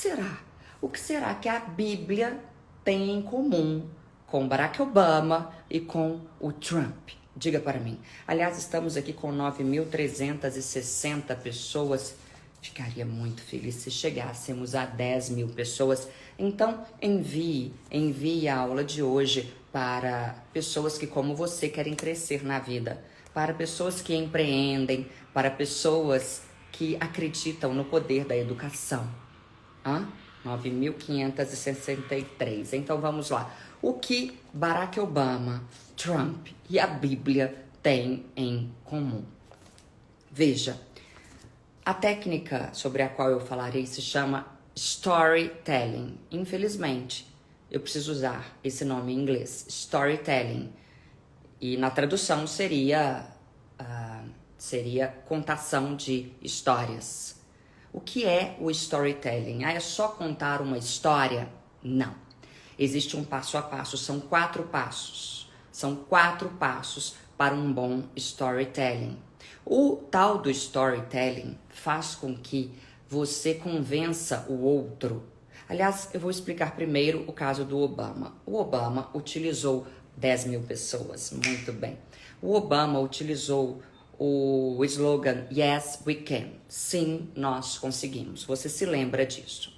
será? O que será que a Bíblia tem em comum com Barack Obama e com o Trump? Diga para mim. Aliás, estamos aqui com 9.360 pessoas. Ficaria muito feliz se chegássemos a 10 mil pessoas. Então, envie a aula de hoje para pessoas que, como você, querem crescer na vida. Para pessoas que empreendem, para pessoas que acreditam no poder da educação. 9.563. Então, vamos lá. O que Barack Obama, Trump e a Bíblia têm em comum? Veja, a técnica sobre a qual eu falarei se chama storytelling. Infelizmente, eu preciso usar esse nome em inglês, storytelling. E na tradução seria contação de histórias. O que é o storytelling? É só contar uma história? Não. Existe um passo a passo, são 4 passos. São 4 passos para um bom storytelling. O tal do storytelling faz com que você convença o outro. Aliás, eu vou explicar primeiro o caso do Obama. O Obama utilizou 10 mil pessoas, muito bem. O Obama utilizou o slogan Yes, we can. Sim, nós conseguimos. Você se lembra disso.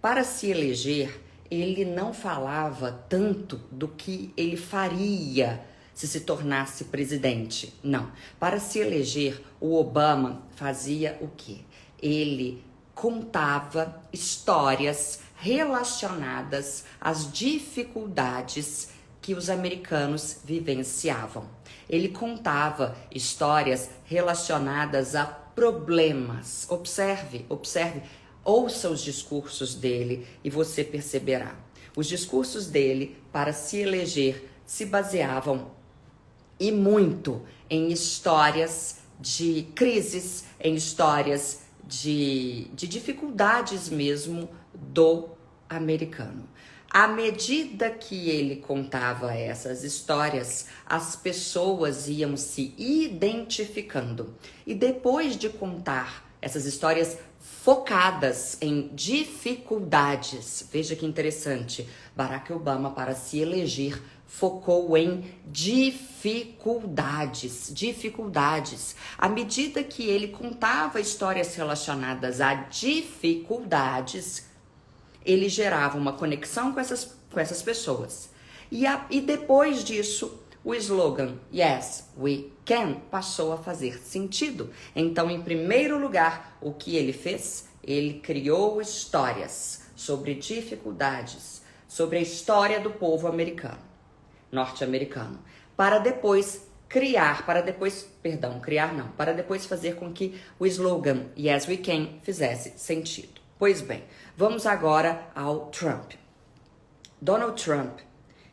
Para se eleger, ele não falava tanto do que ele faria se tornasse presidente. Não. Para se eleger, o Obama fazia o quê? Ele contava histórias relacionadas às dificuldades que os americanos vivenciavam. Ele contava histórias relacionadas a problemas. Observe, ouça os discursos dele e você perceberá. Os discursos dele, para se eleger, se baseavam e muito em histórias de crises, em histórias de dificuldades mesmo do americano. À medida que ele contava essas histórias, as pessoas iam se identificando. E depois de contar essas histórias focadas em dificuldades, veja que interessante, Barack Obama, para se eleger, focou em dificuldades. À medida que ele contava histórias relacionadas a dificuldades, ele gerava uma conexão com essas pessoas. E depois disso, o slogan Yes, we can passou a fazer sentido. Então, em primeiro lugar, o que ele fez? Ele criou histórias sobre dificuldades, sobre a história do povo americano, norte-americano, para depois fazer com que o slogan Yes, we can fizesse sentido. Pois bem, vamos agora ao Trump. Donald Trump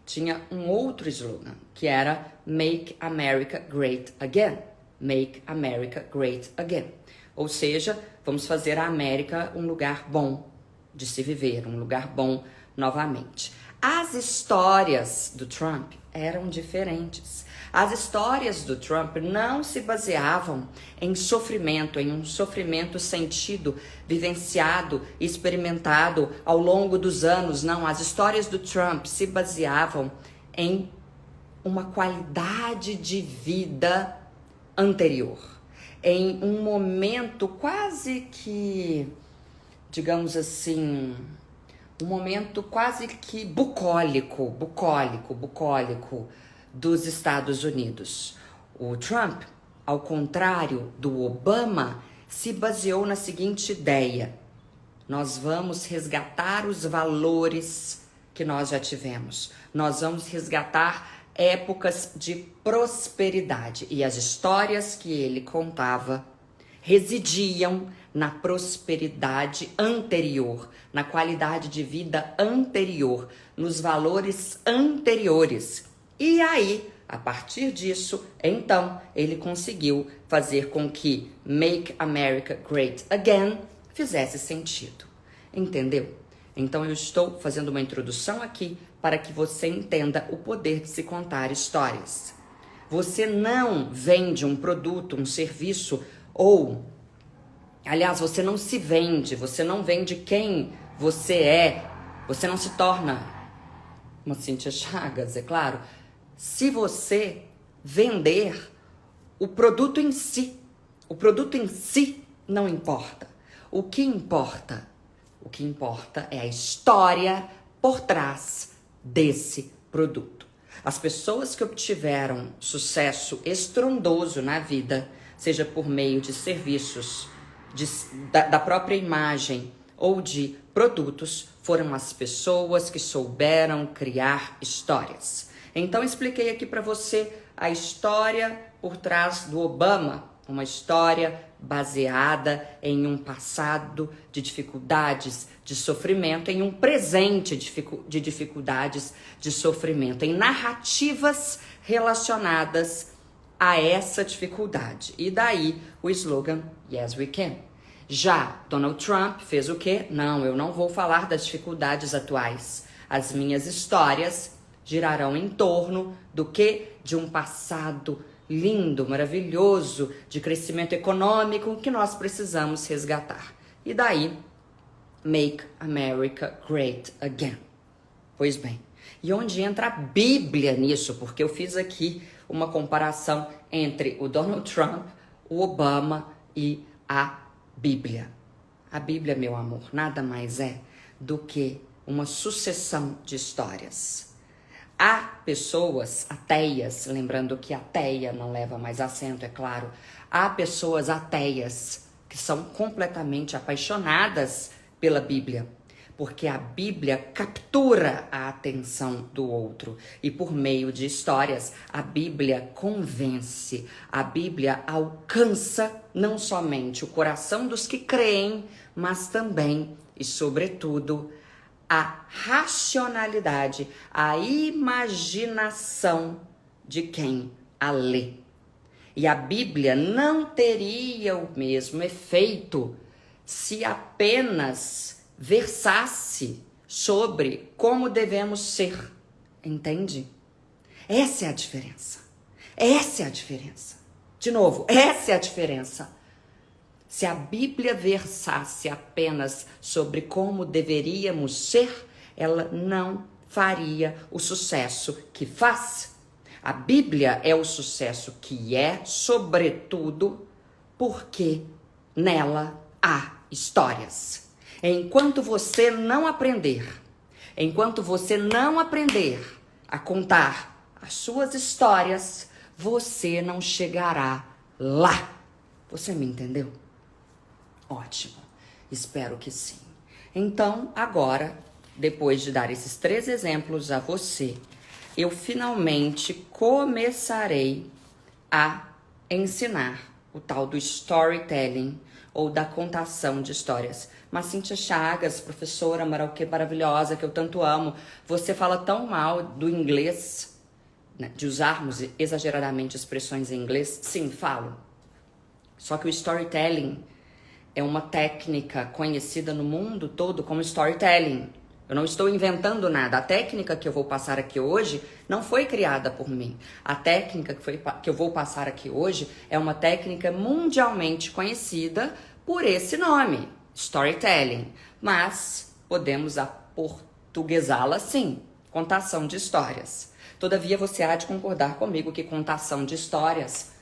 tinha um outro slogan, que era Make America Great Again. Make America Great Again. Ou seja, vamos fazer a América um lugar bom de se viver, um lugar bom novamente. As histórias do Trump eram diferentes. As histórias do Trump não se baseavam em sofrimento, em um sofrimento sentido, vivenciado, experimentado ao longo dos anos. Não, as histórias do Trump se baseavam em uma qualidade de vida anterior, em um momento quase que, digamos assim, um momento quase que bucólico dos Estados Unidos. O Trump, ao contrário do Obama, se baseou na seguinte ideia: nós vamos resgatar os valores que nós já tivemos. Nós vamos resgatar épocas de prosperidade. E as histórias que ele contava residiam na prosperidade anterior, na qualidade de vida anterior, nos valores anteriores. E aí, a partir disso, então, ele conseguiu fazer com que Make America Great Again fizesse sentido. Entendeu? Então, eu estou fazendo uma introdução aqui para que você entenda o poder de se contar histórias. Você não vende um produto, um serviço, ou... Aliás, você não se vende, você não vende quem Você não se torna uma Cíntia Chagas, é claro, se você vender o produto em si. O produto em si não importa. O que importa é a história por trás desse produto. As pessoas que obtiveram sucesso estrondoso na vida, seja por meio de serviços, da própria imagem ou de produtos, foram as pessoas que souberam criar histórias. Então, expliquei aqui para você a história por trás do Obama, uma história baseada em um passado de dificuldades, de sofrimento, em um presente de dificuldades, de sofrimento, em narrativas relacionadas a essa dificuldade. E daí o slogan Yes We Can. Já Donald Trump fez o quê? Não, eu não vou falar das dificuldades atuais. As minhas histórias girarão em torno do que? De um passado lindo, maravilhoso, de crescimento econômico que nós precisamos resgatar. E daí, Make America Great Again. Pois bem, e onde entra a Bíblia nisso? Porque eu fiz aqui uma comparação entre o Donald Trump, o Obama e a Bíblia. A Bíblia, meu amor, nada mais é do que uma sucessão de histórias. Há pessoas ateias, lembrando que ateia não leva mais acento, é claro. Há pessoas ateias que são completamente apaixonadas pela Bíblia, porque a Bíblia captura a atenção do outro. E por meio de histórias, a Bíblia convence, a Bíblia alcança não somente o coração dos que creem, mas também e sobretudo a racionalidade, a imaginação de quem a lê. E a Bíblia não teria o mesmo efeito se apenas versasse sobre como devemos ser, entende? Essa é a diferença. Essa é a diferença. De novo, essa é a diferença. Se a Bíblia versasse apenas sobre como deveríamos ser, ela não faria o sucesso que faz. A Bíblia é o sucesso que é, sobretudo, porque nela há histórias. Enquanto você não aprender a contar as suas histórias, você não chegará lá. Você me entendeu? Ótimo, espero que sim. Então, agora, depois de dar esses 3 exemplos a você, eu finalmente começarei a ensinar o tal do storytelling ou da contação de histórias. Mas Cíntia Chagas, professora maravilhosa, que eu tanto amo, você fala tão mal do inglês, né, de usarmos exageradamente expressões em inglês. Sim, falo. Só que o storytelling é uma técnica conhecida no mundo todo como storytelling. Eu não estou inventando nada. A técnica que eu vou passar aqui hoje não foi criada por mim. A técnica que eu vou passar aqui hoje é uma técnica mundialmente conhecida por esse nome, storytelling. Mas podemos aportuguesá-la sim, contação de histórias. Todavia, você há de concordar comigo que contação de histórias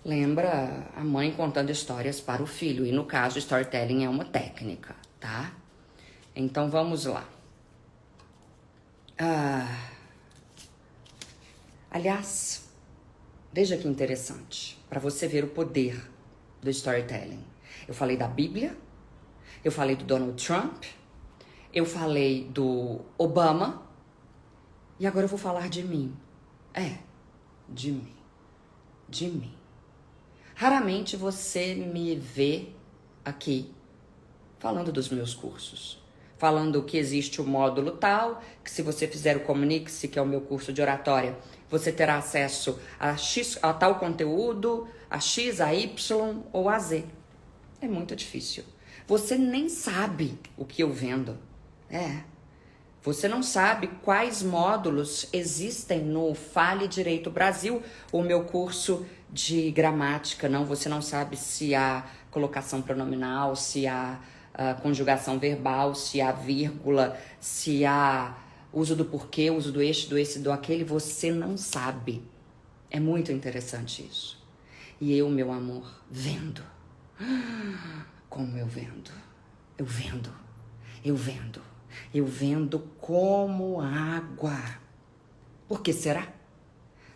lembra a mãe contando histórias para o filho. E no caso, storytelling é uma técnica, tá? Então, vamos lá. Aliás, veja que interessante, para você ver o poder do storytelling. Eu falei da Bíblia, eu falei do Donald Trump, eu falei do Obama, e agora eu vou falar de mim. De mim. De mim. Raramente você me vê aqui falando dos meus cursos. Falando que existe o módulo tal, que se você fizer o Comunique-se, que é o meu curso de oratória, você terá acesso a tal conteúdo, a X, a Y ou a Z. É muito difícil. Você nem sabe o que eu vendo. Você não sabe quais módulos existem no Fale Direito Brasil, o meu curso de gramática. Não, você não sabe se há colocação pronominal, se há conjugação verbal, se há vírgula, se há uso do porquê, uso do este, do esse, do aquele, você não sabe. É muito interessante isso. E eu, meu amor, vendo. Como eu vendo. Eu vendo. Eu vendo. Eu vendo como água. Por que será?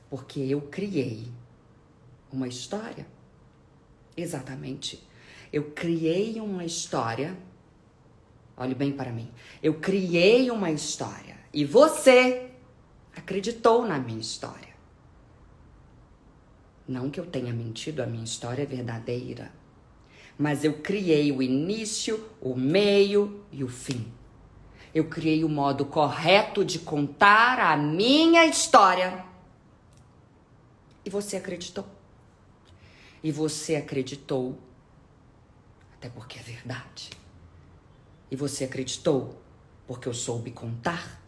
Porque eu criei uma história. Exatamente. Eu criei uma história. Olhe bem para mim. Eu criei uma história. E você acreditou na minha história. Não que eu tenha mentido, a minha história é verdadeira. Mas eu criei o início, o meio e o fim. Eu criei o modo correto de contar a minha história. E você acreditou. E você acreditou, até porque é verdade. E você acreditou porque eu soube contar.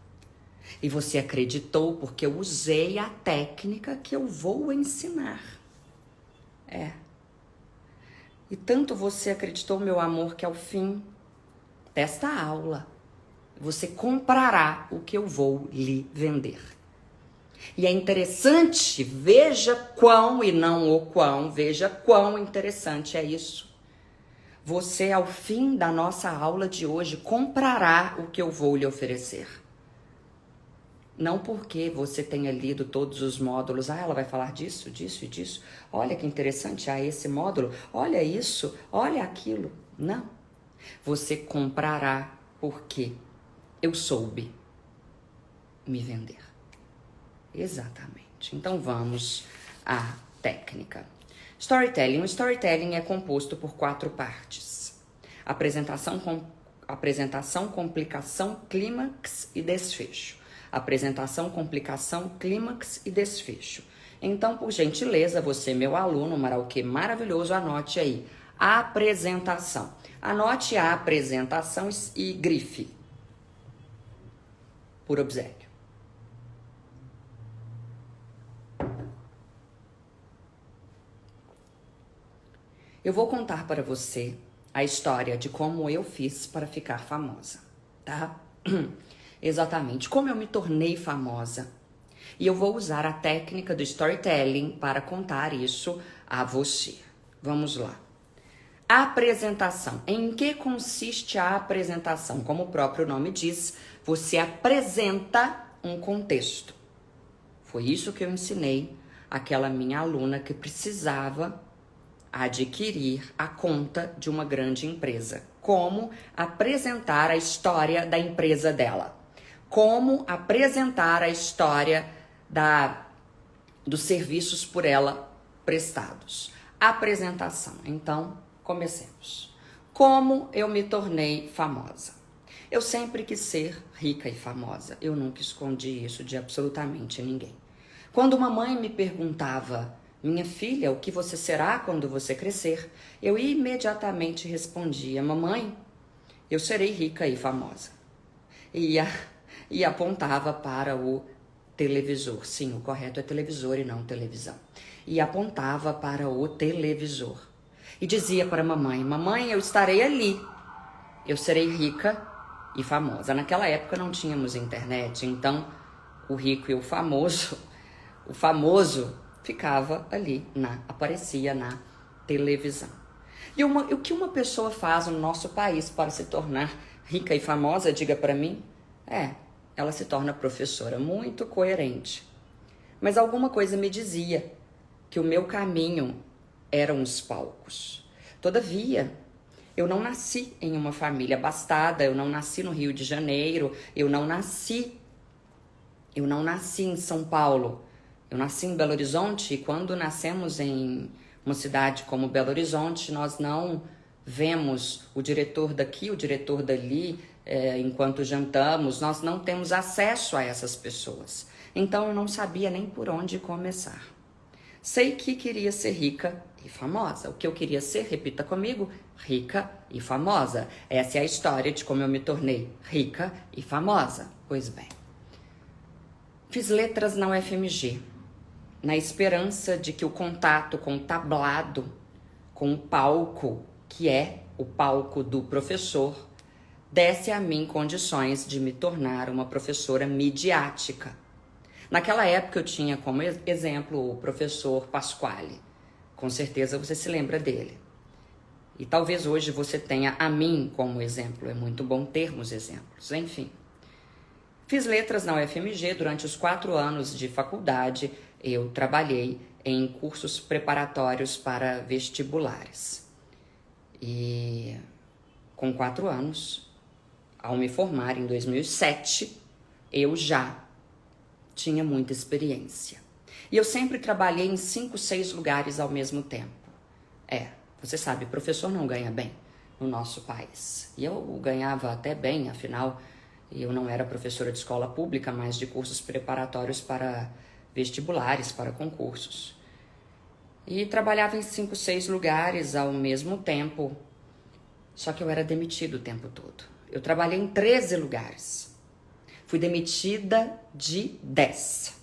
E você acreditou porque eu usei a técnica que eu vou ensinar. E tanto você acreditou, meu amor, que ao fim desta aula, você comprará o que eu vou lhe vender. E é interessante, veja quão e não o quão, veja quão interessante é isso. Você, ao fim da nossa aula de hoje, comprará o que eu vou lhe oferecer. Não porque você tenha lido todos os módulos, ela vai falar disso, disso e disso. Olha que interessante, esse módulo, olha isso, olha aquilo. Não. Você comprará porque eu soube me vender. Exatamente. Então vamos à técnica. Storytelling. O storytelling é composto por 4 partes. Apresentação, complicação, clímax e desfecho. Apresentação, complicação, clímax e desfecho. Então, por gentileza, você, meu aluno, Marauquê maravilhoso, anote aí. Apresentação. Anote a apresentação e grife. Por obséquio. Eu vou contar para você a história de como eu fiz para ficar famosa, tá? Exatamente, como eu me tornei famosa. E eu vou usar a técnica do storytelling para contar isso a você. Vamos lá. Apresentação. Em que consiste a apresentação? Como o próprio nome diz, você apresenta um contexto. Foi isso que eu ensinei àquela minha aluna que precisava adquirir a conta de uma grande empresa. Como apresentar a história da empresa dela. Como apresentar a história dos serviços por ela prestados. Apresentação. Então, comecemos. Como eu me tornei famosa? Eu sempre quis ser rica e famosa. Eu nunca escondi isso de absolutamente ninguém. Quando mamãe me perguntava, minha filha, o que você será quando você crescer? Eu imediatamente respondia, mamãe, eu serei rica e famosa. E apontava para o televisor. Sim, o correto é televisor e não televisão. E apontava para o televisor. E dizia para a mamãe, mamãe, eu estarei ali. Eu serei rica e famosa. Naquela época não tínhamos internet, então o rico e o famoso ficava ali, aparecia na televisão. E o que uma pessoa faz no nosso país para se tornar rica e famosa, diga para mim, ela se torna professora, muito coerente. Mas alguma coisa me dizia que o meu caminho eram os palcos. Todavia, eu não nasci em uma família abastada, eu não nasci no Rio de Janeiro, eu não nasci em São Paulo. Eu nasci em Belo Horizonte e quando nascemos em uma cidade como Belo Horizonte, nós não vemos o diretor daqui, o diretor dali, enquanto jantamos, nós não temos acesso a essas pessoas. Então eu não sabia nem por onde começar. Sei que queria ser rica e famosa. O que eu queria ser, repita comigo, rica e famosa. Essa é a história de como eu me tornei rica e famosa. Pois bem, fiz letras na UFMG, na esperança de que o contato com o tablado, com o palco, que é o palco do professor, desse a mim condições de me tornar uma professora midiática. Naquela época eu tinha como exemplo o professor Pasquale. Com certeza você se lembra dele. E talvez hoje você tenha a mim como exemplo. É muito bom termos exemplos. Enfim. Fiz letras na UFMG. Durante os 4 anos de faculdade, eu trabalhei em cursos preparatórios para vestibulares. E com 4 anos, ao me formar em 2007, eu já tinha muita experiência. E eu sempre trabalhei em 5, 6 lugares ao mesmo tempo. Você sabe, professor não ganha bem no nosso país. E eu ganhava até bem, afinal, eu não era professora de escola pública, mas de cursos preparatórios para vestibulares, para concursos. E trabalhava em 5, 6 lugares ao mesmo tempo. Só que eu era demitida o tempo todo. Eu trabalhei em 13 lugares. Fui demitida de 10.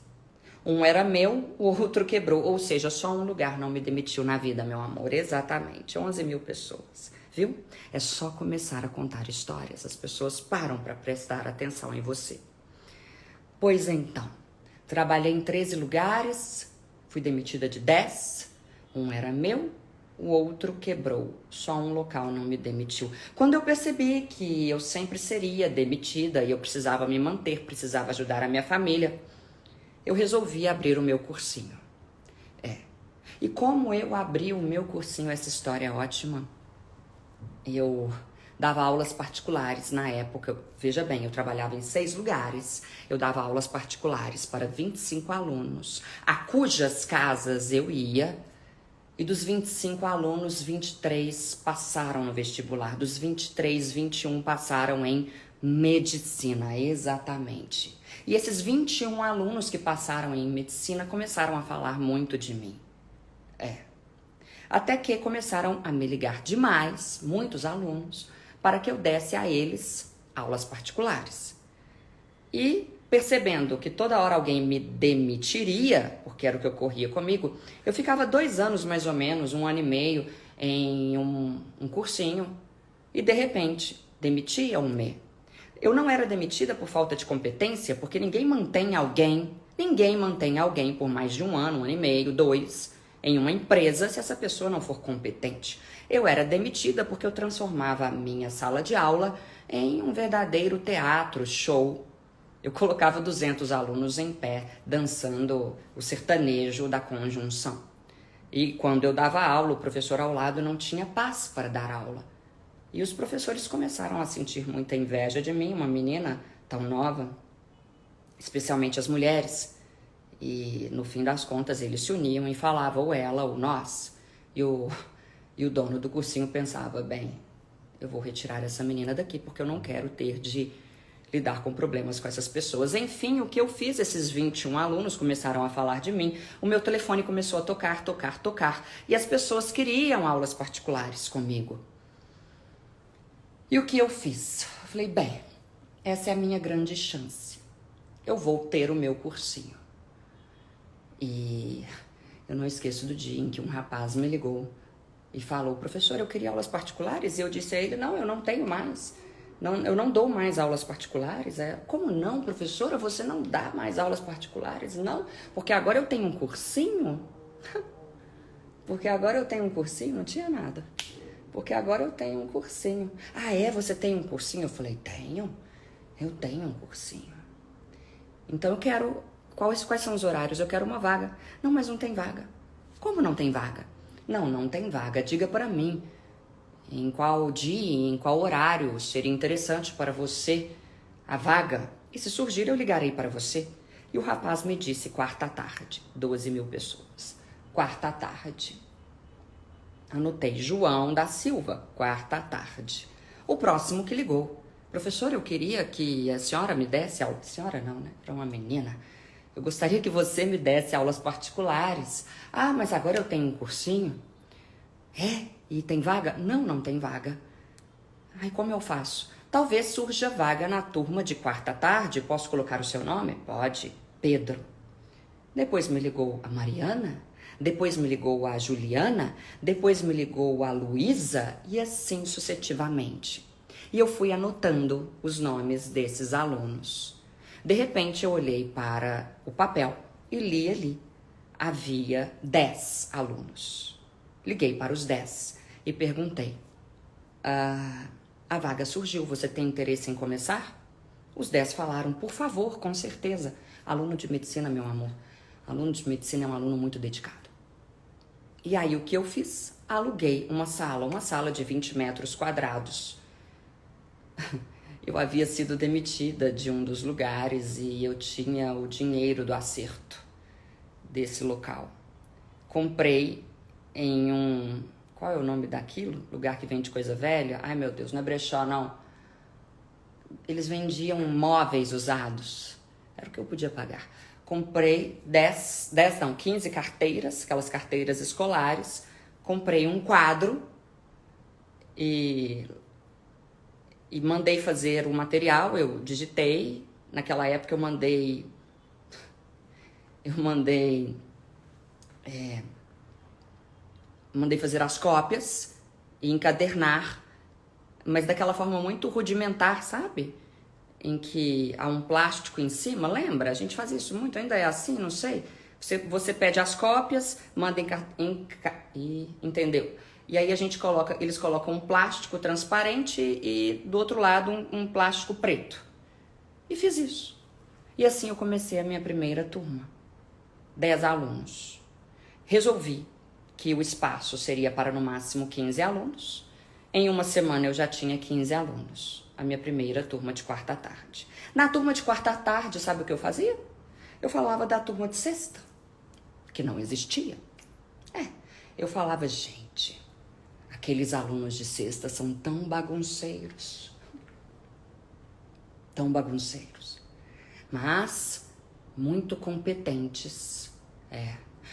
Um era meu, o outro quebrou. Ou seja, só um lugar não me demitiu na vida, meu amor. Exatamente, 11 mil pessoas. Viu? É só começar a contar histórias. As pessoas param para prestar atenção em você. Pois então, trabalhei em 13 lugares, fui demitida de 10. Um era meu, o outro quebrou. Só um local não me demitiu. Quando eu percebi que eu sempre seria demitida e eu precisava me manter, precisava ajudar a minha família, eu resolvi abrir o meu cursinho. E como eu abri o meu cursinho, essa história é ótima. Eu dava aulas particulares na época. Veja bem, eu trabalhava em 6 lugares. Eu dava aulas particulares para 25 alunos, a cujas casas eu ia. E dos 25 alunos, 23 passaram no vestibular. Dos 23, 21 passaram em medicina, exatamente. E esses 21 alunos que passaram em medicina começaram a falar muito de mim. Até que começaram a me ligar demais, muitos alunos, para que eu desse a eles aulas particulares. E percebendo que toda hora alguém me demitiria, porque era o que ocorria comigo, eu ficava 2 anos mais ou menos, 1 ano e meio, em um cursinho e de repente demitiam-me. Eu não era demitida por falta de competência, porque ninguém mantém alguém por mais de 1 ano, 1 ano e meio, 2, em uma empresa se essa pessoa não for competente. Eu era demitida porque eu transformava a minha sala de aula em um verdadeiro teatro, show. Eu colocava 200 alunos em pé, dançando o sertanejo da conjunção. E quando eu dava aula, o professor ao lado não tinha paz para dar aula. E os professores começaram a sentir muita inveja de mim, uma menina tão nova, especialmente as mulheres. E no fim das contas eles se uniam e falavam ou ela ou nós. E o dono do cursinho pensava, bem, eu vou retirar essa menina daqui porque eu não quero ter de lidar com problemas com essas pessoas. Enfim, o que eu fiz? Esses 21 alunos começaram a falar de mim. O meu telefone começou a tocar. E as pessoas queriam aulas particulares comigo. E o que eu fiz? Eu falei, bem, essa é a minha grande chance. Eu vou ter o meu cursinho. E eu não esqueço do dia em que um rapaz me ligou e falou, professor, eu queria aulas particulares. E eu disse a ele, não, eu não tenho mais. Não, eu não dou mais aulas particulares. Como não, professora? Você não dá mais aulas particulares? Não, porque agora eu tenho um cursinho. Porque agora eu tenho um cursinho? Não tinha nada. Porque agora eu tenho um cursinho. Ah, você tem um cursinho? Eu falei, tenho. Eu tenho um cursinho. Então eu quero... Quais são os horários? Eu quero uma vaga. Não, mas não tem vaga. Como não tem vaga? Não tem vaga. Diga para mim. Em qual dia, em qual horário seria interessante para você a vaga? E se surgir, eu ligarei para você. E o rapaz me disse, 4ª tarde, 12 mil pessoas. 4ª tarde. Anotei, João da Silva, 4ª tarde. O próximo que ligou. Professor, eu queria que a senhora me desse aula. Senhora não, né? Era uma menina. Eu gostaria que você me desse aulas particulares. Ah, mas agora eu tenho um cursinho. E tem vaga? Não tem vaga. Ai, como eu faço? Talvez surja vaga na turma de 4ª tarde. Posso colocar o seu nome? Pode. Pedro. Depois me ligou a Mariana. depois me ligou a Juliana, depois me ligou a Luísa e assim sucessivamente. E eu fui anotando os nomes desses alunos. De repente eu olhei para o papel e li ali. Havia 10 alunos. Liguei para os 10 e perguntei: a vaga surgiu, você tem interesse em começar? Os 10 falaram: por favor, com certeza. Aluno de medicina, meu amor. Aluno de medicina é um aluno muito dedicado. E aí o que eu fiz? Aluguei uma sala de 20 metros quadrados. Eu havia sido demitida de um dos lugares e eu tinha o dinheiro do acerto desse local. Comprei em um... Qual é o nome daquilo? Lugar que vende coisa velha? Ai, meu Deus, não é brechó, não. Eles vendiam móveis usados. Era o que eu podia pagar. Comprei 15 carteiras, aquelas carteiras escolares. Comprei um quadro e mandei fazer o material. Eu digitei. Naquela época eu mandei fazer as cópias e encadernar, mas daquela forma muito rudimentar, sabe? Em que há um plástico em cima, lembra? A gente fazia isso muito, ainda é assim, não sei. Você pede as cópias, manda entendeu? E aí eles colocam um plástico transparente e do outro lado um plástico preto. E fiz isso. E assim eu comecei a minha primeira turma. 10 alunos. Resolvi que o espaço seria para no máximo 15 alunos. Em uma semana eu já tinha 15 alunos. A minha primeira turma de quarta tarde. Na turma de quarta tarde, sabe o que eu fazia? Eu falava da turma de sexta, que não existia. Eu falava, gente, aqueles alunos de sexta são tão bagunceiros. Tão bagunceiros. Mas muito competentes.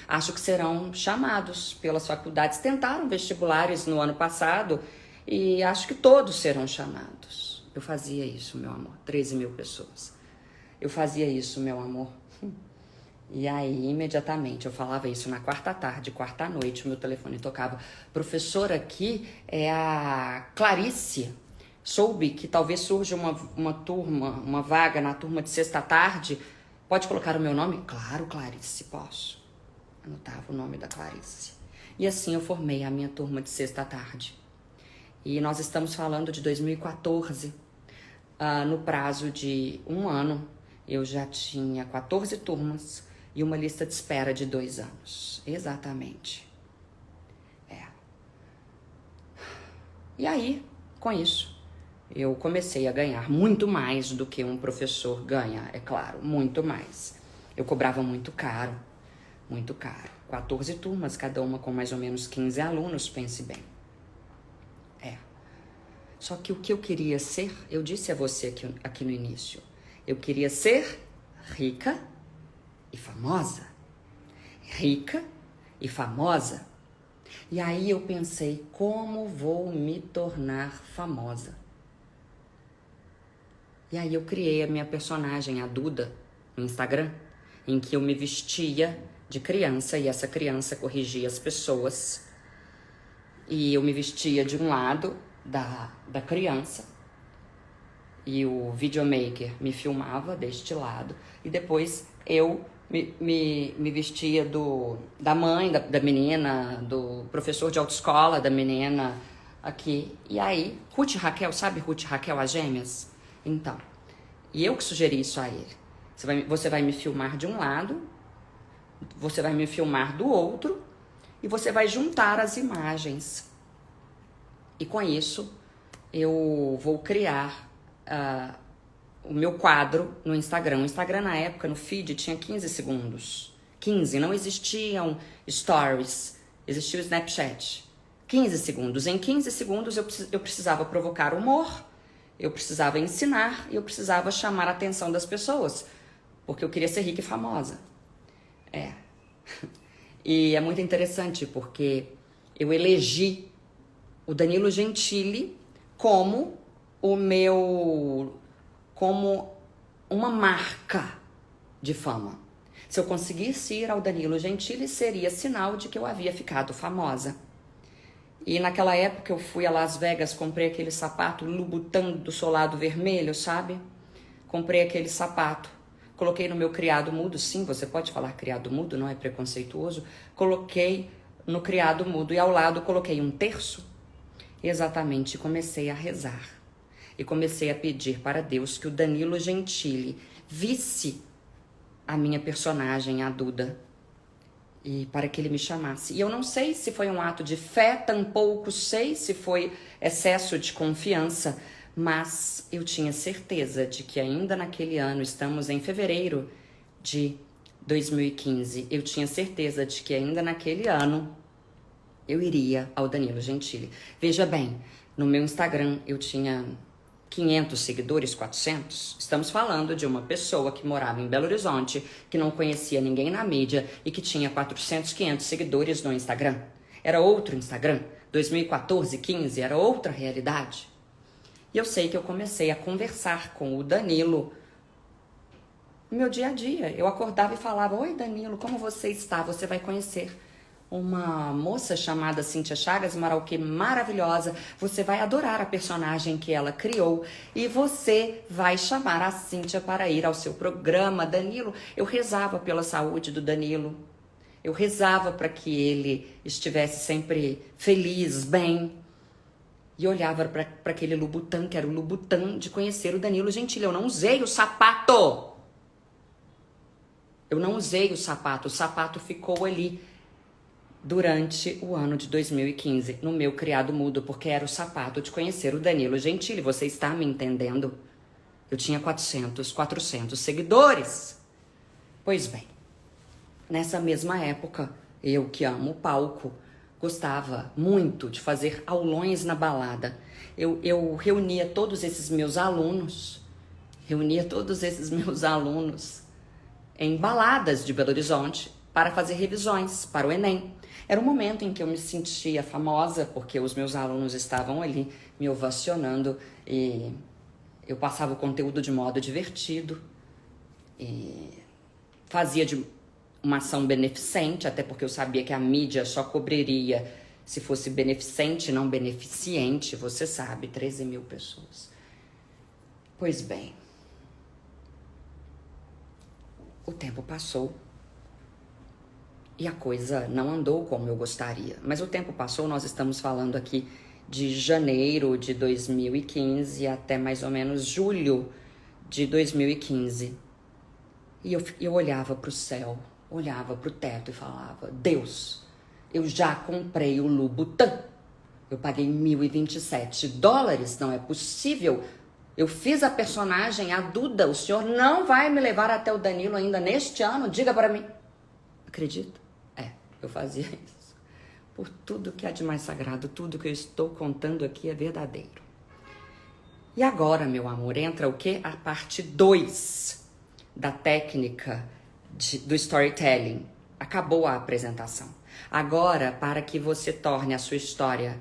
Acho que serão chamados pelas faculdades. Tentaram vestibulares no ano passado e acho que todos serão chamados. Eu fazia isso, meu amor. 13 mil pessoas. Eu fazia isso, meu amor. E aí, imediatamente, eu falava isso na quarta tarde, quarta noite, o meu telefone tocava. Professora, aqui é a Clarice. Soube que talvez surja uma vaga na turma de sexta tarde. Pode colocar o meu nome? Claro, Clarice, posso. Anotava o nome da Clarice. E assim eu formei a minha turma de sexta tarde. E nós estamos falando de 2014. No prazo de um ano, eu já tinha 14 turmas e uma lista de espera de 2 anos. Exatamente. E aí, com isso, eu comecei a ganhar muito mais do que um professor ganha, é claro, muito mais. Eu cobrava muito caro. Muito caro. 14 turmas, cada uma com mais ou menos 15 alunos, pense bem. Só que o que eu queria ser, eu disse a você aqui no início, eu queria ser rica e famosa. Rica e famosa. E aí eu pensei, como vou me tornar famosa? E aí eu criei a minha personagem, a Duda, no Instagram, em que eu me vestia de criança e essa criança corrigia as pessoas. E eu me vestia de um lado da criança e o videomaker me filmava deste lado e depois eu me vestia da mãe da menina, do professor de autoescola da menina aqui. E aí, Ruth e Raquel, sabe Ruth e Raquel, as gêmeas? Então, e eu que sugeri isso a ele. Você vai me filmar de um lado, você vai me filmar do outro e você vai juntar as imagens. E com isso, eu vou criar o meu quadro no Instagram. O Instagram, na época, no feed, tinha 15 segundos. 15, não existiam stories, existia o Snapchat. 15 segundos. Em 15 segundos, eu precisava provocar humor, eu precisava ensinar e eu precisava chamar a atenção das pessoas, porque eu queria ser rica e famosa. E é muito interessante, porque eu elegi o Danilo Gentili como uma marca de fama. Se eu conseguisse ir ao Danilo Gentili, seria sinal de que eu havia ficado famosa. E naquela época eu fui a Las Vegas, comprei aquele sapato Louboutin do solado vermelho, sabe? Comprei aquele sapato, coloquei no meu criado mudo, sim, você pode falar criado mudo, não é preconceituoso. Coloquei no criado mudo e ao lado coloquei um terço. Exatamente, comecei a rezar. E comecei a pedir para Deus que o Danilo Gentili visse a minha personagem, a Duda, e para que ele me chamasse. E eu não sei se foi um ato de fé, tampouco sei se foi excesso de confiança, mas eu tinha certeza de que ainda naquele ano, estamos em fevereiro de 2015, eu tinha certeza de que ainda naquele ano eu iria ao Danilo Gentili. Veja bem, no meu Instagram eu tinha 500 seguidores, 400. Estamos falando de uma pessoa que morava em Belo Horizonte, que não conhecia ninguém na mídia e que tinha 400, 500 seguidores no Instagram. Era outro Instagram. 2014, 15, era outra realidade. E eu sei que eu comecei a conversar com o Danilo no meu dia a dia. Eu acordava e falava: oi Danilo, como você está? Você vai conhecer uma moça chamada Cíntia Chagas, Marauquê, maravilhosa. Você vai adorar a personagem que ela criou e você vai chamar a Cíntia para ir ao seu programa. Danilo, eu rezava pela saúde do Danilo. Eu rezava para que ele estivesse sempre feliz, bem. E olhava para aquele Louboutin, que era o Louboutin de conhecer o Danilo Gentili. Eu não usei o sapato. Eu não usei o sapato ficou ali durante o ano de 2015, no meu criado mudo, porque era o sapato de conhecer o Danilo Gentili. Você está me entendendo? Eu tinha 400 seguidores. Pois bem, nessa mesma época, eu que amo o palco, gostava muito de fazer aulões na balada. Eu reunia todos esses meus alunos em baladas de Belo Horizonte para fazer revisões para o Enem. Era um momento em que eu me sentia famosa, porque os meus alunos estavam ali me ovacionando e eu passava o conteúdo de modo divertido e fazia de uma ação beneficente, até porque eu sabia que a mídia só cobriria se fosse beneficente, não beneficente, você sabe, 13 mil pessoas. Pois bem, o tempo passou. E a coisa não andou como eu gostaria. Mas o tempo passou, nós estamos falando aqui de janeiro de 2015 até mais ou menos julho de 2015. E eu olhava para o céu, olhava para o teto e falava: Deus, eu já comprei o Louboutin. Eu paguei $1.027, não é possível. Eu fiz a personagem, a Duda. O senhor não vai me levar até o Danilo ainda neste ano? Diga para mim. Acredita? Eu fazia isso. Por tudo que há de mais sagrado, tudo que eu estou contando aqui é verdadeiro. E agora, meu amor, entra o quê? A parte 2 da técnica do storytelling. Acabou a apresentação. Agora, para que você torne a sua história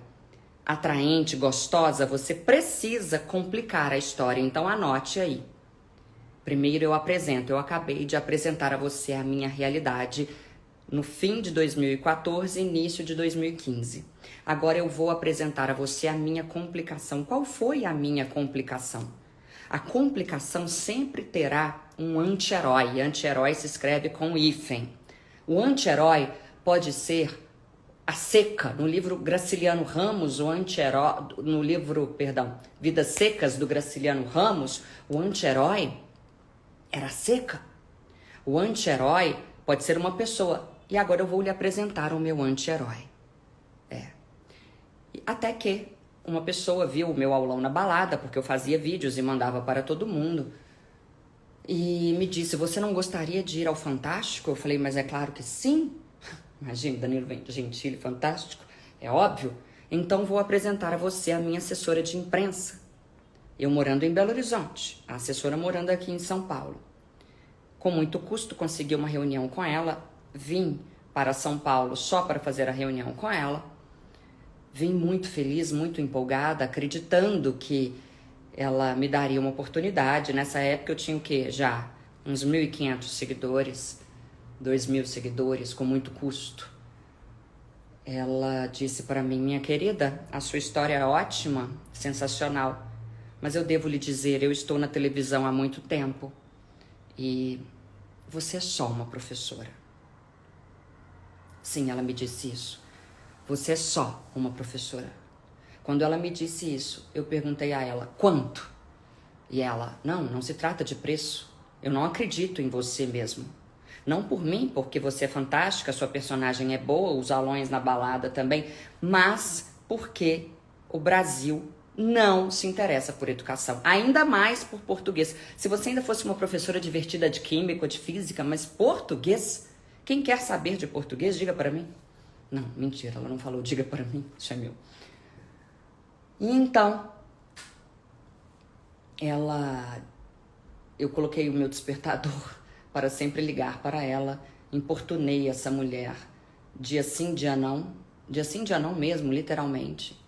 atraente, gostosa, você precisa complicar a história. Então, anote aí. Primeiro eu apresento. Eu acabei de apresentar a você a minha realidade no fim de 2014, início de 2015. Agora eu vou apresentar a você a minha complicação. Qual foi a minha complicação? A complicação sempre terá um anti-herói. Anti-herói se escreve com hífen. O anti-herói pode ser a seca. No livro Graciliano Ramos, o anti-herói, no livro, Vidas Secas do Graciliano Ramos, o anti-herói era a seca. O anti-herói pode ser uma pessoa. E agora eu vou lhe apresentar o meu anti-herói. Até que uma pessoa viu o meu aulão na balada, porque eu fazia vídeos e mandava para todo mundo, e me disse: você não gostaria de ir ao Fantástico? Eu falei: mas é claro que sim. Imagina, Danilo Gentili, Fantástico, é óbvio. Então vou apresentar a você a minha assessora de imprensa. Eu morando em Belo Horizonte, a assessora morando aqui em São Paulo. Com muito custo consegui uma reunião com ela. Vim para São Paulo só para fazer a reunião com ela. Vim muito feliz, muito empolgada, acreditando que ela me daria uma oportunidade. Nessa época eu tinha o quê? Já uns 1.500 seguidores. 2.000 seguidores com muito custo. Ela disse para mim: minha querida, a sua história é ótima, sensacional, mas eu devo lhe dizer, eu estou na televisão há muito tempo e você é só uma professora. Sim, ela me disse isso. Você é só uma professora. Quando ela me disse isso, eu perguntei a ela: quanto? E ela: não se trata de preço. Eu não acredito em você mesmo. Não por mim, porque você é fantástica, sua personagem é boa, os alunos na balada também, mas porque o Brasil não se interessa por educação, ainda mais por português. Se você ainda fosse uma professora divertida de química, de física, mas português, quem quer saber de português, diga para mim. Não, mentira, ela não falou diga para mim, isso é meu. E então, eu coloquei o meu despertador para sempre ligar para ela, importunei essa mulher, dia sim, dia não mesmo, literalmente.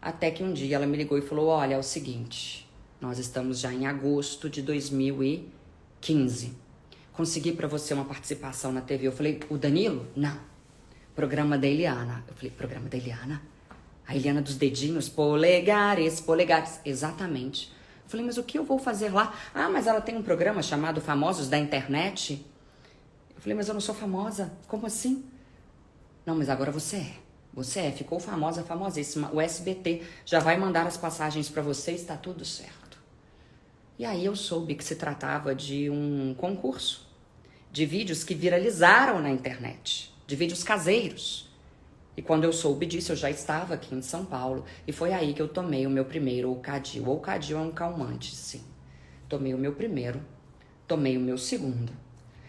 Até que um dia ela me ligou e falou: olha, é o seguinte, nós estamos já em agosto de 2015. Consegui para você uma participação na TV. Eu falei: o Danilo? Não. Programa da Eliana. Eu falei: programa da Eliana? A Eliana dos dedinhos? Polegares. Exatamente. Eu falei: mas o que eu vou fazer lá? Ah, mas ela tem um programa chamado Famosos da Internet. Eu falei: mas eu não sou famosa. Como assim? Não, mas agora você é. Você é, ficou famosa, famosíssima. O SBT já vai mandar as passagens para você, está tudo certo. E aí eu soube que se tratava de um concurso de vídeos que viralizaram na internet, de vídeos caseiros. E quando eu soube disso, eu já estava aqui em São Paulo e foi aí que eu tomei o meu primeiro Ocadil. O Ocadil é um calmante, sim. Tomei o meu primeiro, tomei o meu segundo.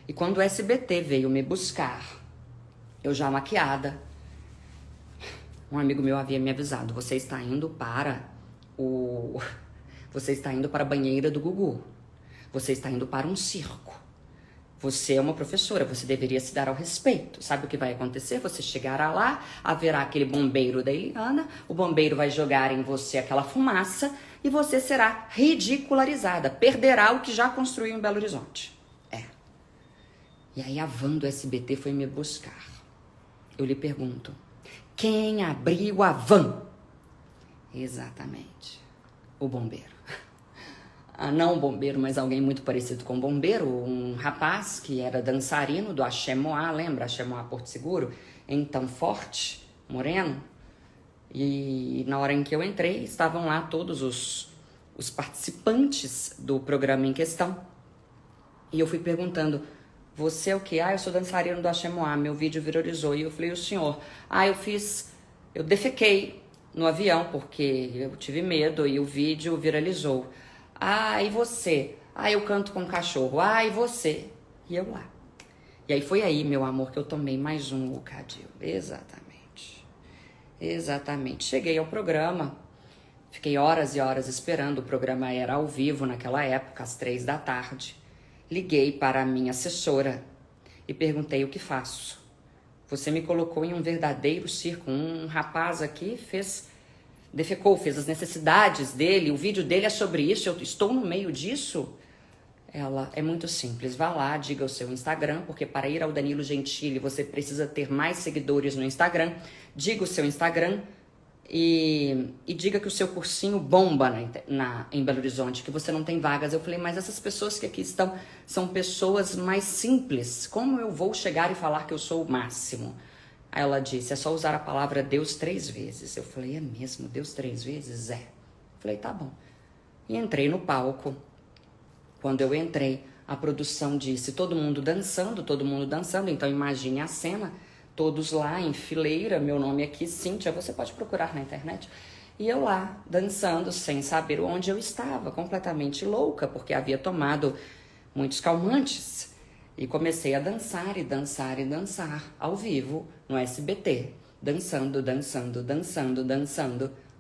E quando o SBT veio me buscar, eu já maquiada, um amigo meu havia me avisado: você está indo para a banheira do Gugu. Você está indo para um circo. Você é uma professora, você deveria se dar ao respeito. Sabe o que vai acontecer? Você chegará lá, haverá aquele bombeiro da Eliana, o bombeiro vai jogar em você aquela fumaça e você será ridicularizada, perderá o que já construiu em Belo Horizonte. E aí a van do SBT foi me buscar. Eu lhe pergunto: quem abriu a van? Exatamente, o bombeiro. Não um bombeiro, mas alguém muito parecido com um bombeiro, um rapaz que era dançarino do Axé Moá, lembra? Axé Moá Porto Seguro? Então, forte, moreno. E na hora em que eu entrei, estavam lá todos os participantes do programa em questão. E eu fui perguntando: você é o quê? Eu sou dançarino do Axé Moá, meu vídeo viralizou. E eu falei: o senhor? Eu defequei no avião porque eu tive medo e o vídeo viralizou. E você? Eu canto com cachorro. E você? E eu lá. E aí foi aí, meu amor, que eu tomei mais um Ocadil. Exatamente. Cheguei ao programa, fiquei horas e horas esperando. O programa era ao vivo naquela época, às 3 da tarde. Liguei para a minha assessora e perguntei: o que faço? Você me colocou em um verdadeiro circo. Um rapaz aqui defecou, fez as necessidades dele, o vídeo dele é sobre isso, eu estou no meio disso? Ela: é muito simples, vá lá, diga o seu Instagram, porque para ir ao Danilo Gentili você precisa ter mais seguidores no Instagram. Diga o seu Instagram e diga que o seu cursinho bomba em Belo Horizonte, que você não tem vagas. Eu falei: mas essas pessoas que aqui estão são pessoas mais simples, como eu vou chegar e falar que eu sou o máximo? Aí ela disse: é só usar a palavra Deus 3 vezes. Eu falei: é mesmo? Deus 3 vezes? É. Falei: tá bom. E entrei no palco. Quando eu entrei, a produção disse: todo mundo dançando. Então imagine a cena, todos lá em fileira, meu nome aqui, Cíntia, você pode procurar na internet. E eu lá, dançando, sem saber onde eu estava, completamente louca, porque havia tomado muitos calmantes. E comecei a dançar e dançar e dançar, ao vivo, no SBT. Dançando,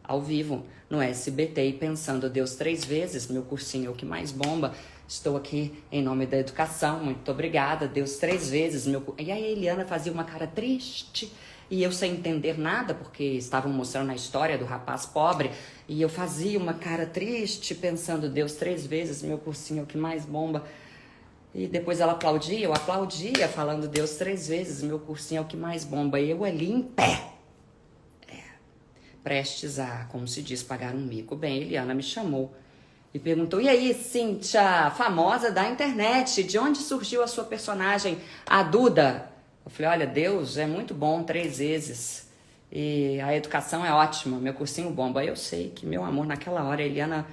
ao vivo, no SBT. E pensando: Deus 3 vezes, meu cursinho é o que mais bomba. Estou aqui em nome da educação, muito obrigada. Deus 3 vezes, E aí a Eliana fazia uma cara triste. E eu sem entender nada, porque estavam mostrando a história do rapaz pobre. E eu fazia uma cara triste, pensando: Deus 3 vezes, meu cursinho é o que mais bomba. E depois ela aplaudia, eu aplaudia, falando Deus 3 vezes, meu cursinho é o que mais bomba. E eu ali em pé, prestes a, como se diz, pagar um mico. Bem, Eliana me chamou e perguntou, e aí, Cíntia, famosa da internet, de onde surgiu a sua personagem, a Duda? Eu falei, olha, Deus é muito bom 3 vezes. E a educação é ótima, meu cursinho bomba. Eu sei que, meu amor, naquela hora, a Eliana,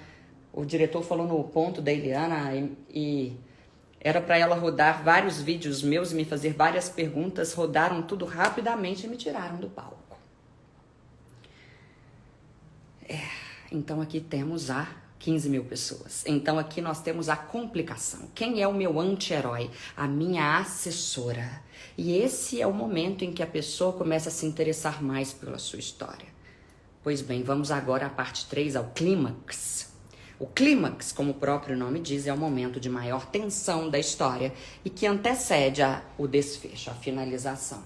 o diretor falou no ponto da Eliana e era para ela rodar vários vídeos meus e me fazer várias perguntas, rodaram tudo rapidamente e me tiraram do palco. Então aqui temos a 15 mil pessoas. Então aqui nós temos a complicação. Quem é o meu anti-herói? A minha assessora. E esse é o momento em que a pessoa começa a se interessar mais pela sua história. Pois bem, vamos agora à parte 3, ao clímax. O clímax, como o próprio nome diz, é o momento de maior tensão da história e que antecede o desfecho, a finalização.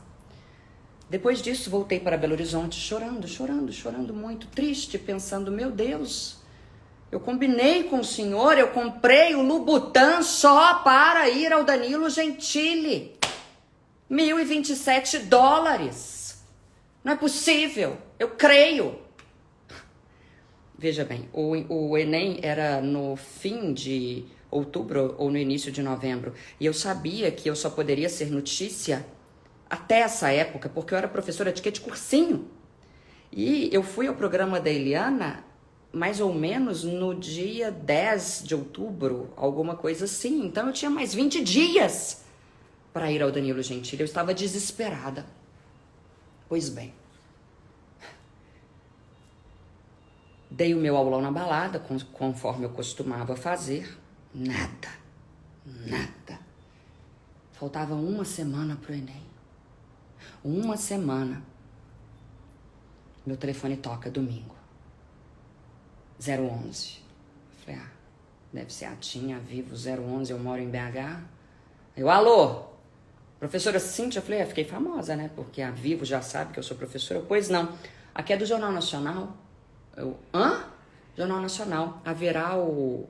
Depois disso, voltei para Belo Horizonte chorando muito, triste, pensando, meu Deus, eu combinei com o senhor, eu comprei o Louboutin só para ir ao Danilo Gentili. $1.027. Não é possível, eu creio. Veja bem, o Enem era no fim de outubro ou no início de novembro. E eu sabia que eu só poderia ser notícia até essa época, porque eu era professora de cursinho. E eu fui ao programa da Eliana mais ou menos no dia 10 de outubro, alguma coisa assim. Então eu tinha mais 20 dias para ir ao Danilo Gentili. Eu estava desesperada. Pois bem. Dei o meu aulão na balada, conforme eu costumava fazer. Nada. Faltava 1 semana pro Enem. 1 semana. Meu telefone toca domingo. 011. Falei, deve ser a Tinha, Vivo, 011, eu moro em BH. Eu, alô? Professora Cíntia? Eu falei, fiquei famosa, né? Porque a Vivo já sabe que eu sou professora. Pois não. Aqui é do Jornal Nacional. Eu, Jornal Nacional, haverá o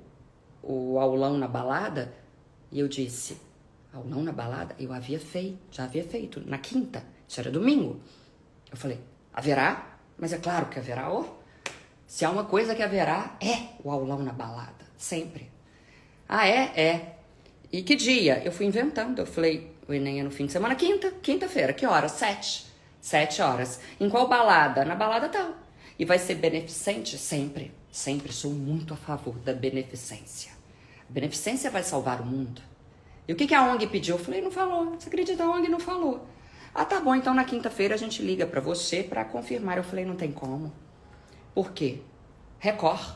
aulão na balada? E eu disse, aulão na balada? Eu já havia feito, na quinta, isso era domingo. Eu falei, haverá? Mas é claro que haverá, se há uma coisa que haverá, é o aulão na balada, sempre. É. E que dia? Eu fui inventando, eu falei, o Enem é no fim de semana, quinta-feira, que horas? 7 horas. Em qual balada? Na balada tal. E vai ser beneficente? Sempre sou muito a favor da beneficência. A beneficência vai salvar o mundo. E o que a ONG pediu? Eu falei, não falou. Você acredita? A ONG não falou. Tá bom, então na quinta-feira a gente liga pra você pra confirmar. Eu falei, não tem como. Por quê? Record.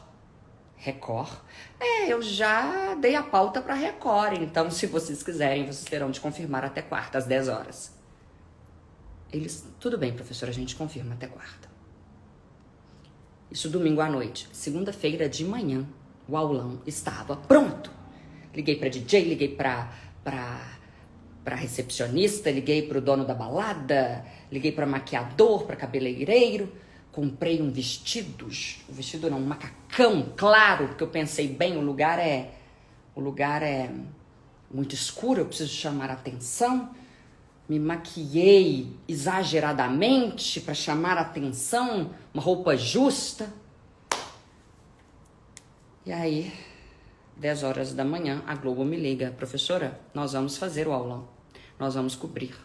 Eu já dei a pauta pra Record. Então, se vocês quiserem, vocês terão de confirmar até quarta, às 10 horas. Eles, tudo bem, professora, a gente confirma até quarta. Isso domingo à noite. Segunda-feira de manhã, o aulão estava pronto. Liguei pra DJ, liguei pra recepcionista, liguei pro dono da balada, liguei pra maquiador, pra cabeleireiro. Comprei um macacão, claro, porque eu pensei bem, o lugar é muito escuro, eu preciso chamar a atenção. Me maquiei exageradamente para chamar a atenção, uma roupa justa. E aí, 10 horas da manhã, a Globo me liga, professora, nós vamos fazer o aulão, nós vamos cobrir.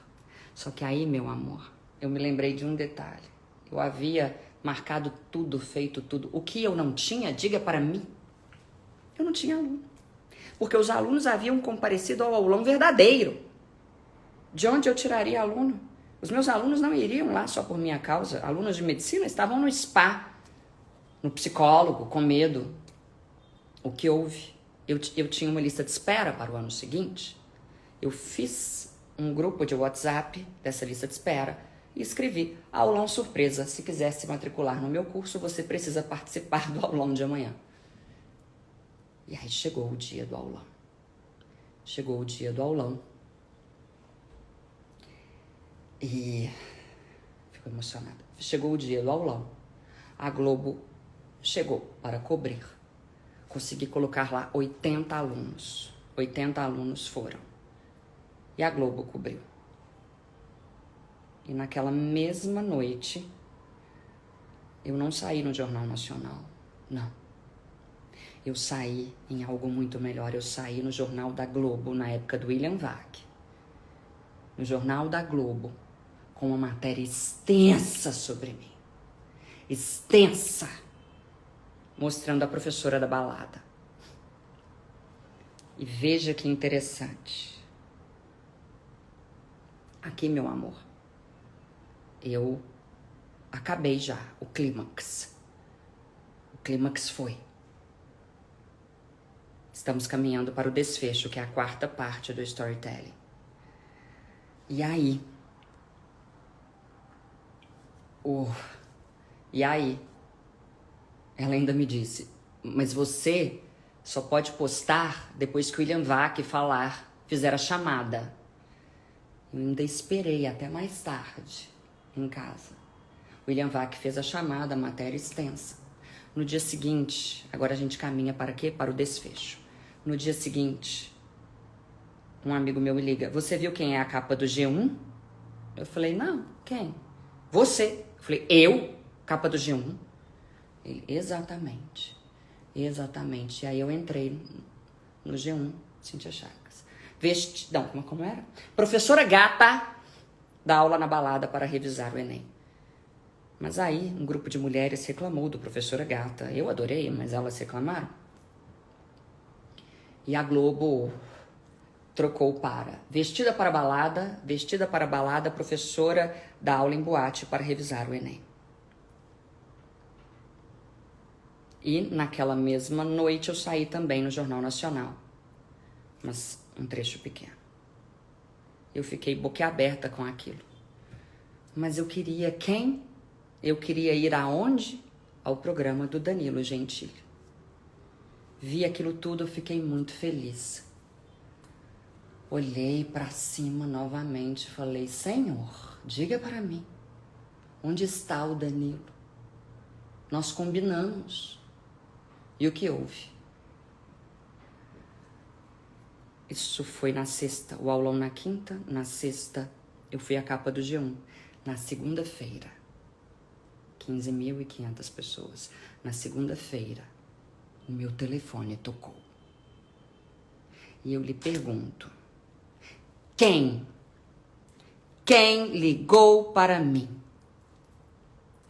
Só que aí, meu amor, eu me lembrei de um detalhe. Eu havia marcado tudo, feito tudo. O que eu não tinha, diga para mim, eu não tinha aluno. Porque os alunos haviam comparecido ao aulão verdadeiro. De onde eu tiraria aluno? Os meus alunos não iriam lá só por minha causa. Alunos de medicina estavam no spa, no psicólogo, com medo. O que houve? Eu tinha uma lista de espera para o ano seguinte. Eu fiz um grupo de WhatsApp dessa lista de espera e escrevi, aulão surpresa, se quiser se matricular no meu curso, você precisa participar do aulão de amanhã. E aí chegou o dia do aulão. E fico emocionada. Chegou o dia do aulão. A Globo chegou para cobrir. Consegui colocar lá 80 alunos. 80 alunos foram. E a Globo cobriu. E naquela mesma noite, eu não saí no Jornal Nacional, não. Eu saí em algo muito melhor. Eu saí no Jornal da Globo, na época do William Vac. No Jornal da Globo, com uma matéria extensa sobre mim. Extensa. Mostrando a professora da balada. E veja que interessante. Aqui, meu amor, eu acabei já o clímax. O clímax foi. Estamos caminhando para o desfecho, que é a quarta parte do storytelling. E aí? Ela ainda me disse, mas você só pode postar depois que o William Vac fizer a chamada. Eu ainda esperei até mais tarde em casa. O William Vac fez a chamada, a matéria extensa. No dia seguinte, agora a gente caminha para quê? Para o desfecho. No dia seguinte, um amigo meu me liga, você viu quem é a capa do G1? Eu falei, não, quem? Você. Eu falei, eu? Capa do G1? Ele, exatamente. Exatamente. E aí eu entrei no G1, Cíntia Chagas. Vestidão, como era? Professora gata dá aula na balada para revisar o Enem. Mas aí um grupo de mulheres reclamou do professora gata. Eu adorei, mas elas reclamaram. E a Globo trocou para vestida para balada, professora dá aula em boate para revisar o Enem. E naquela mesma noite eu saí também no Jornal Nacional, mas um trecho pequeno. Eu fiquei boquiaberta com aquilo. Mas eu queria quem? Eu queria ir aonde? Ao programa do Danilo Gentili. Vi aquilo tudo, eu fiquei muito feliz. Olhei para cima novamente e falei, Senhor, diga para mim, onde está o Danilo? Nós combinamos. E o que houve? Isso foi na sexta, o aulão na quinta, na sexta eu fui a capa do G1. Na segunda-feira, 15.500 pessoas. Na segunda-feira, o meu telefone tocou. E eu lhe pergunto, quem ligou para mim?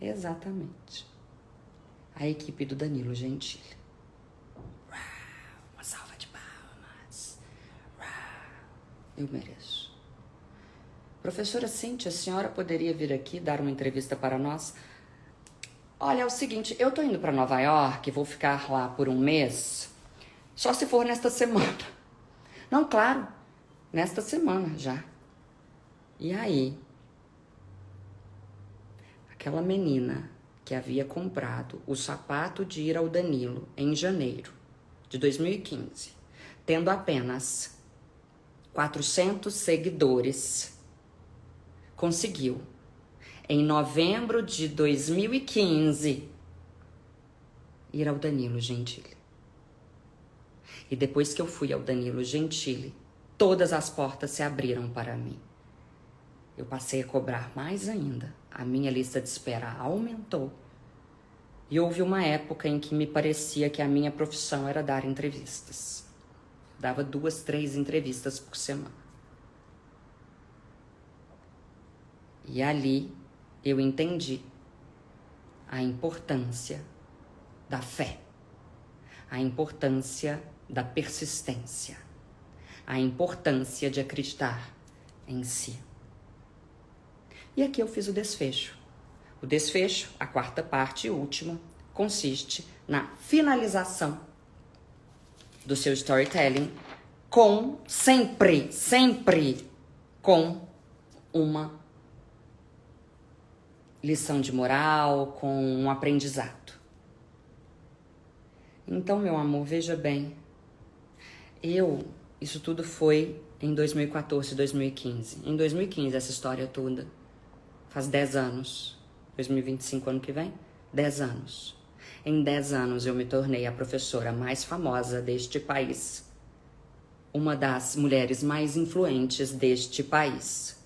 Exatamente. A equipe do Danilo Gentili. Uma salva de palmas. Eu mereço. Professora Cíntia, a senhora poderia vir aqui dar uma entrevista para nós? Olha, é o seguinte, eu tô indo para Nova York, vou ficar lá por um mês, só se for nesta semana. Não, claro, nesta semana já. E aí, aquela menina que havia comprado o sapato de ir ao Danilo em janeiro de 2015, tendo apenas 400 seguidores, conseguiu, em novembro de 2015, ir ao Danilo Gentili. E depois que eu fui ao Danilo Gentili, todas as portas se abriram para mim. Eu passei a cobrar mais ainda. A minha lista de espera aumentou. E houve uma época em que me parecia que a minha profissão era dar entrevistas. Dava 2, 3 entrevistas por semana. E ali eu entendi a importância da fé, a importância da persistência, a importância de acreditar em si. E aqui eu fiz o desfecho. O desfecho, a quarta parte e última, consiste na finalização do seu storytelling com sempre com uma lição de moral, com um aprendizado. Então, meu amor, veja bem, isso tudo foi em 2014, 2015. Em 2015, essa história toda, faz 10 anos, 2025, ano que vem, 10 anos. Em 10 anos, eu me tornei a professora mais famosa deste país. uma das mulheres mais influentes deste país.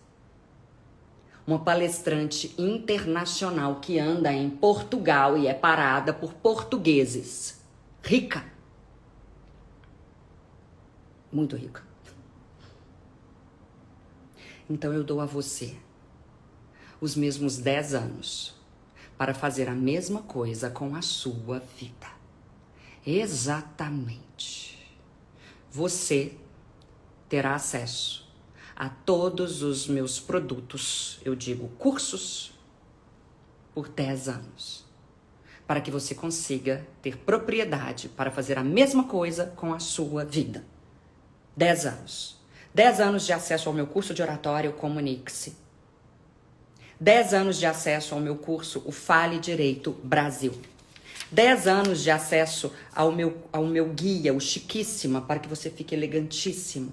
Uma palestrante internacional que anda em Portugal e é parada por portugueses. Rica. Muito rica. Então eu dou a você os mesmos 10 anos para fazer a mesma coisa com a sua vida. Exatamente. Você terá acesso a todos os meus produtos, eu digo cursos, por 10 anos. Para que você consiga ter propriedade para fazer a mesma coisa com a sua vida. 10 anos. 10 anos de acesso ao meu curso de oratório Comunique-se. 10 anos de acesso ao meu curso O Fale Direito Brasil. 10 anos de acesso ao meu guia, o Chiquíssima, para que você fique elegantíssimo.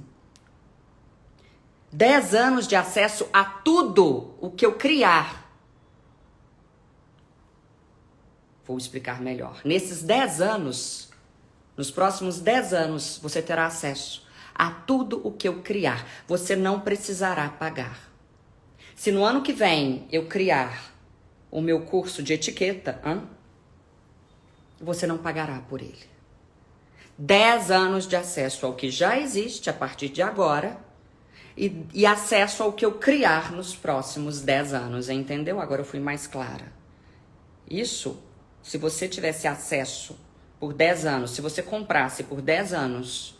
10 anos de acesso a tudo o que eu criar. Vou explicar melhor. Nesses 10 anos, nos próximos 10 anos, você terá acesso a tudo o que eu criar. Você não precisará pagar. Se no ano que vem eu criar o meu curso de etiqueta, você não pagará por ele. 10 anos de acesso ao que já existe a partir de agora e acesso ao que eu criar nos próximos 10 anos, entendeu? Agora eu fui mais clara. Isso, se você tivesse acesso por 10 anos, se você comprasse por 10 anos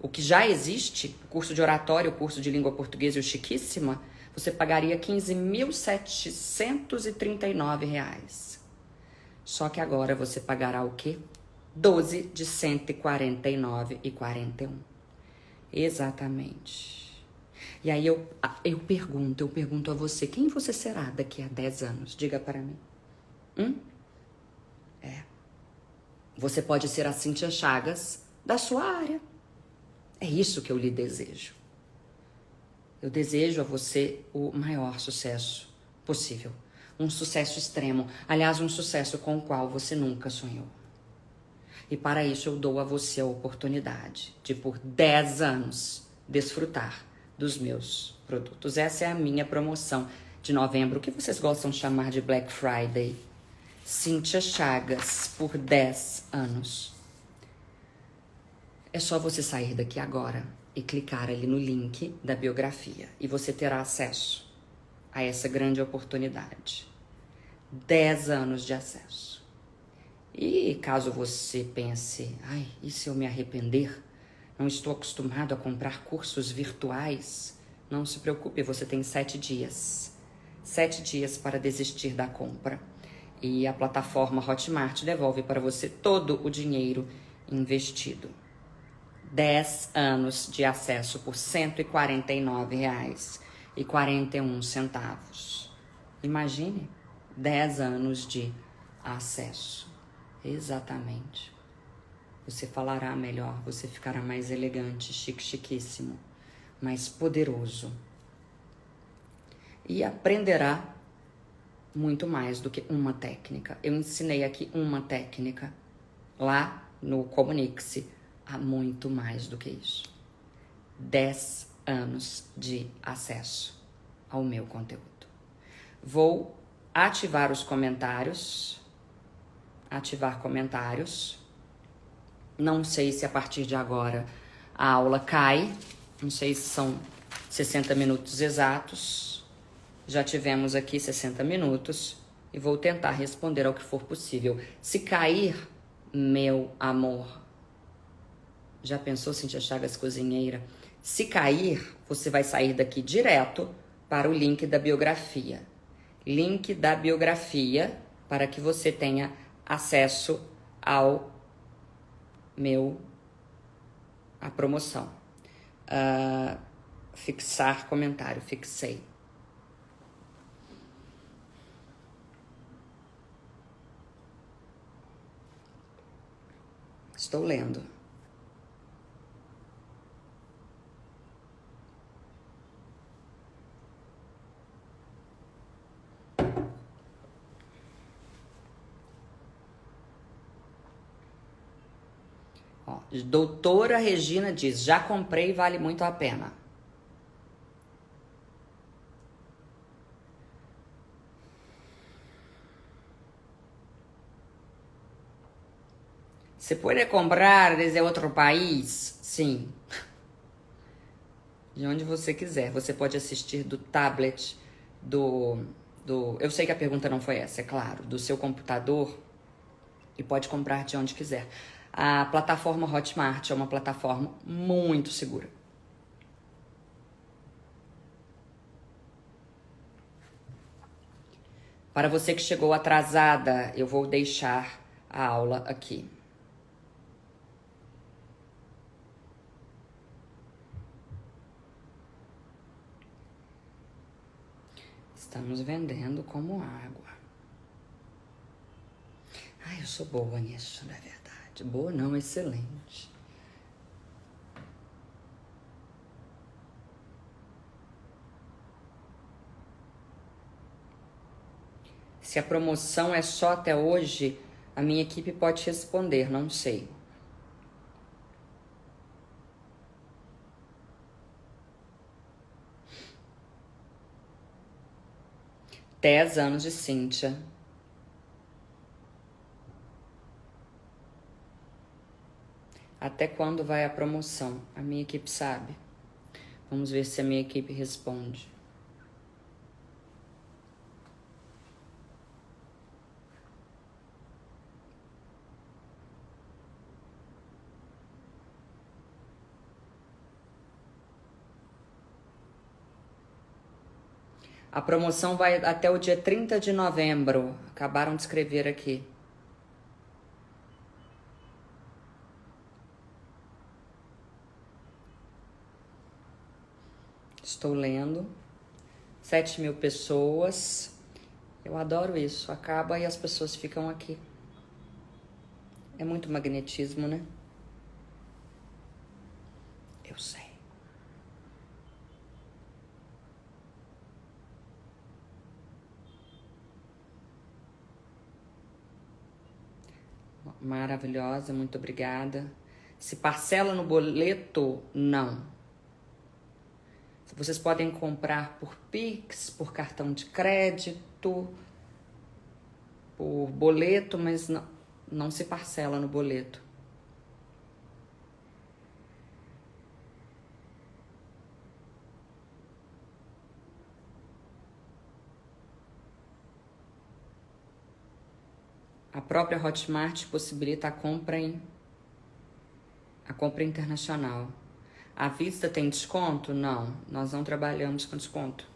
o que já existe, o curso de oratório, o curso de língua portuguesa e o Chiquíssima, você pagaria R$ 15.739. Só que agora você pagará o quê? 12 de R$ 149,41. Exatamente. E aí eu pergunto a você, quem você será daqui a 10 anos? Diga para mim. Você pode ser a Cíntia Chagas da sua área. É isso que eu lhe desejo. Eu desejo a você o maior sucesso possível. Um sucesso extremo. Aliás, um sucesso com o qual você nunca sonhou. E para isso eu dou a você a oportunidade de, por 10 anos, desfrutar dos meus produtos. Essa é a minha promoção de novembro, o que vocês gostam de chamar de Black Friday. Cíntia Chagas, por 10 anos. É só você sair daqui agora e clicar ali no link da biografia e você terá acesso a essa grande oportunidade. 10 anos de acesso. E caso você pense, e se eu me arrepender? Não estou acostumado a comprar cursos virtuais. Não se preocupe, você tem 7 dias. 7 dias para desistir da compra. E a plataforma Hotmart devolve para você todo o dinheiro investido. 10 anos de acesso por R$ 149,41. Imagine 10 anos de acesso. Exatamente. Você falará melhor, você ficará mais elegante, chiquíssimo, mais poderoso. E aprenderá muito mais do que uma técnica. Eu ensinei aqui uma técnica. Lá no Comunique-se, há muito mais do que isso. 10 anos de acesso ao meu conteúdo. Vou ativar os comentários. Ativar comentários. Não sei se a partir de agora a aula cai. Não sei se são 60 minutos exatos. Já tivemos aqui 60 minutos. E vou tentar responder ao que for possível. Se cair, meu amor. Já pensou, Cíntia Chagas, cozinheira? Se cair, você vai sair daqui direto para o link da biografia. Link da biografia para que você tenha acesso ao a promoção. Fixar comentário, fixei. Estou lendo. Ó, doutora Regina diz, já comprei, vale muito a pena. ¿Se puede comprar desde outro país? Sim. De onde você quiser. Você pode assistir do tablet, eu sei que a pergunta não foi essa, é claro. Do seu computador e pode comprar de onde quiser. A plataforma Hotmart é uma plataforma muito segura. Para você que chegou atrasada, eu vou deixar a aula aqui. Estamos vendendo como água. Ai, eu sou boa nisso, não é verdade? Boa não, excelente. Se a promoção é só até hoje, a minha equipe pode responder, não sei. Dez anos de Cíntia. Até quando vai a promoção? A minha equipe sabe. Vamos ver se a minha equipe responde. A promoção vai até o dia 30 de novembro. Acabaram de escrever aqui. Estou lendo. 7.000 pessoas. Eu adoro isso. Acaba e as pessoas ficam aqui. É muito magnetismo, né? Eu sei. Maravilhosa, muito obrigada. Se parcela no boleto? Não. Vocês podem comprar por Pix, por cartão de crédito, por boleto, mas não se parcela no boleto. A própria Hotmart possibilita a compra internacional. À vista tem desconto? Não, nós não trabalhamos com desconto,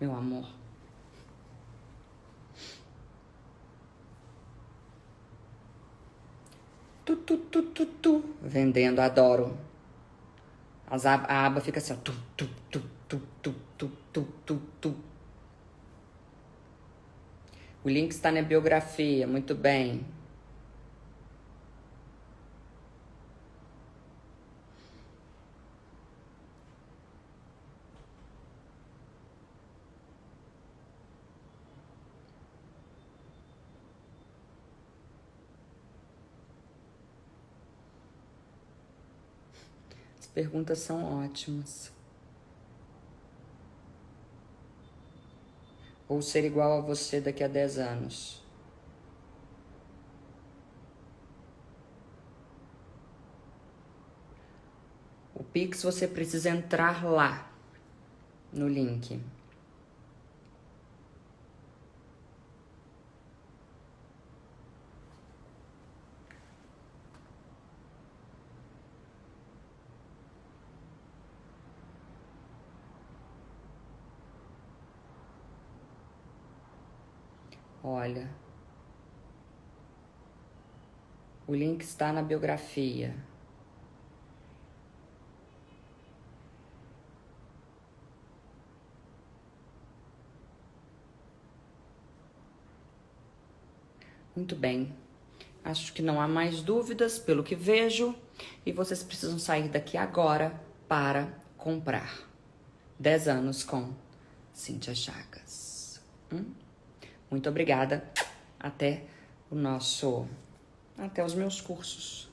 meu amor. Vendendo, adoro. A aba fica assim, ó. O link está na biografia, muito bem. As perguntas são ótimas. Ou ser igual a você daqui a 10 anos. O Pix você precisa entrar lá, no link. Olha, o link está na biografia. Muito bem. Acho que não há mais dúvidas pelo que vejo e vocês precisam sair daqui agora para comprar. 10 anos com Cíntia Chagas. Muito obrigada. Até os meus cursos.